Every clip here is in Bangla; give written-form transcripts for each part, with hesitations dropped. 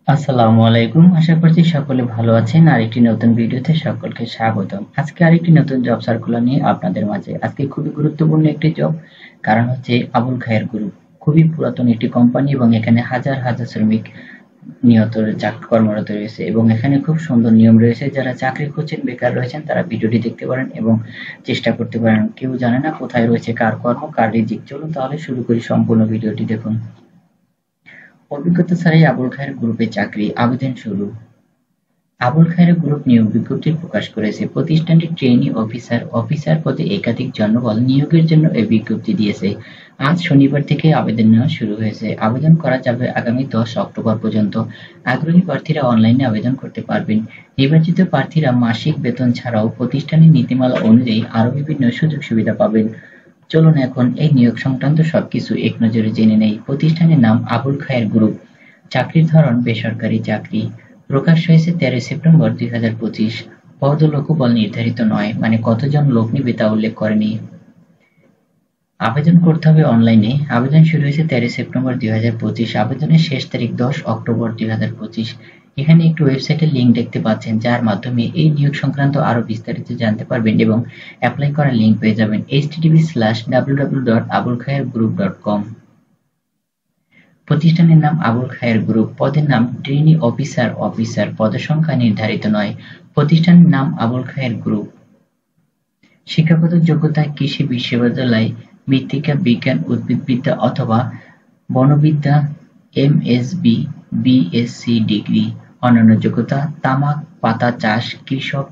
আসসালামু আলাইকুম। আশা করছি সকলে ভালো আছেন। আরেকটি নতুন ভিডিওতে সকলকে স্বাগতম। আজকে আরেকটি নতুন জব সার্কুলার নিয়ে আপনাদের মাঝে। আজকে খুবই গুরুত্বপূর্ণ একটি জব, কারণ হচ্ছে আবুল খায়ের গ্রুপ। খুবই পুরাতন একটি কোম্পানি এবং এখানে হাজার হাজার শ্রমিক নিয়ত কর্মরত রয়েছে এবং এখানে খুব সুন্দর নিয়ম রয়েছে। যারা চাকরি খুঁজছেন, বেকার রয়েছেন, তারা ভিডিওটি দেখতে পারেন এবং চেষ্টা করতে পারেন। কেউ জানে না কোথায় রয়েছে কার কর্ম, কার রিজিক। চলুন তাহলে শুরু করি, সম্পূর্ণ ভিডিওটি দেখুন। অভিজ্ঞতা ছাড়াই আবুল খায়ের গ্রুপে চাকরি, আবেদন শুরু। আবুল খায়ের গ্রুপ নিয়োগ বিজ্ঞপ্তি প্রকাশ করেছে। প্রতিষ্ঠানটি ট্রেনি অফিসার পদে একাধিক জনবল নিয়োগের জন্য এই বিজ্ঞপ্তি দিয়েছে। আজ শনিবার থেকে আবেদন নেওয়া শুরু হয়েছে। আবেদন করা যাবে আগামী 10 অক্টোবর পর্যন্ত। আগ্রহী প্রার্থীরা অনলাইনে আবেদন করতে পারবেন। নির্বাচিত প্রার্থীরা মাসিক বেতন ছাড়াও প্রতিষ্ঠানের নীতিমালা অনুযায়ী আরও বিভিন্ন সুযোগ সুবিধা পাবেন। চলুন এখন এই নিয়োগ সংক্রান্ত সবকিছু এক নজরে জেনে নেই। প্রতিষ্ঠানের নাম আবুল খায়ের গ্রুপ। চাকরির ধরন বেসরকারি চাকরি। প্রকাশ হয়েছে 13 সেপ্টেম্বর 2025। পদ ও লোকবল নির্ধারিত নয়, মানে কতজন লোক নিবে তা উল্লেখ করেনি। আবেদন করতে হবে অনলাইনে। আবেদন শুরু হয়েছে 13 সেপ্টেম্বর 2025। আবেদনের শেষ তারিখ 10 অক্টোবর 2025। এখানে একটি ওয়েবসাইটের লিঙ্ক দেখতে পাচ্ছেন, যার মাধ্যমে এই নিয়োগ সংক্রান্ত আরো বিস্তারিত জানতে পারবেন এবং অ্যাপ্লাই করার লিঙ্ক পেয়ে যাবেন http://www.abulkhairgroup.com। প্রতিষ্ঠানের নাম আবুল খায়ের গ্রুপ। পদের নাম ট্রেনি অফিসার। পদের সংখ্যা নির্ধারিত নয়। প্রতিষ্ঠানের নাম আবুল খায়ের গ্রুপ। শিক্ষাগত যোগ্যতা কৃষি বিশ্ববিদ্যালয়, মৃত্তিকা বিজ্ঞান, উদ্ভিদবিদ্যা অথবা বনবিদ্যা, এমএসবি, বিএসসি ডিগ্রি। অন্যান্য যোগ্যতা: তামাক পাতা চাষ, কৃষক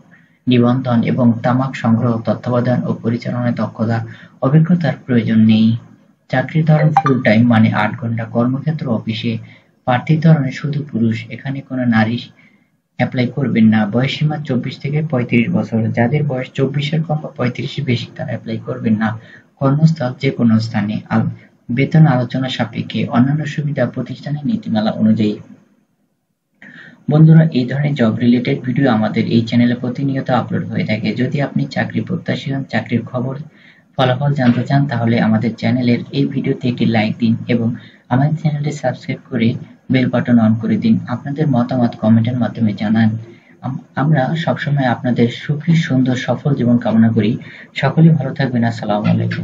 নিবন্ধন এবং তামাক সংগ্রহ, তত্ত্বাবধান ও পরিচালনায় দক্ষতা। অভিজ্ঞতার প্রয়োজন নেই। চাকরির ধরন ফুল টাইম, মানে 8 ঘন্টা। কর্মক্ষেত্র অফিসে। প্রার্থীর ধরন শুধু পুরুষ, এখানে কোনো নারী অ্যাপ্লাই করবেন না। বয়সসীমা 24 থেকে 35 বছর। যাদের বয়স 24-এর কম বা 35-এর বেশি তারা অ্যাপ্লাই করবেন না। কর্মস্থল যে কোনো স্থানে। বেতন আলোচনা সাপেক্ষে। অন্যান্য সুবিধা প্রতিষ্ঠানের নীতিমালা অনুযায়ী। বন্ধুরা, এই ধরনের জব রিলেটেড ভিডিও আমাদের এই চ্যানেলে প্রতিনিয়ত আপলোড হয়ে থাকে। যদি আপনি চাকরি প্রত্যাশী হন, চাকরির খবর ফলাফল জানতে চান, তাহলে আমাদের চ্যানেলের এই ভিডিওতে একটি লাইক দিন এবং আমাদের চ্যানেলটি সাবস্ক্রাইব করে বেল বাটন অন করে দিন। আপনাদের মতামত কমেন্টের মাধ্যমে জানান। আমরা সবসময় আপনাদের সুখী, সুন্দর, সফল জীবন কামনা করি। সকলেই ভালো থাকবেন। আসসালামু আলাইকুম।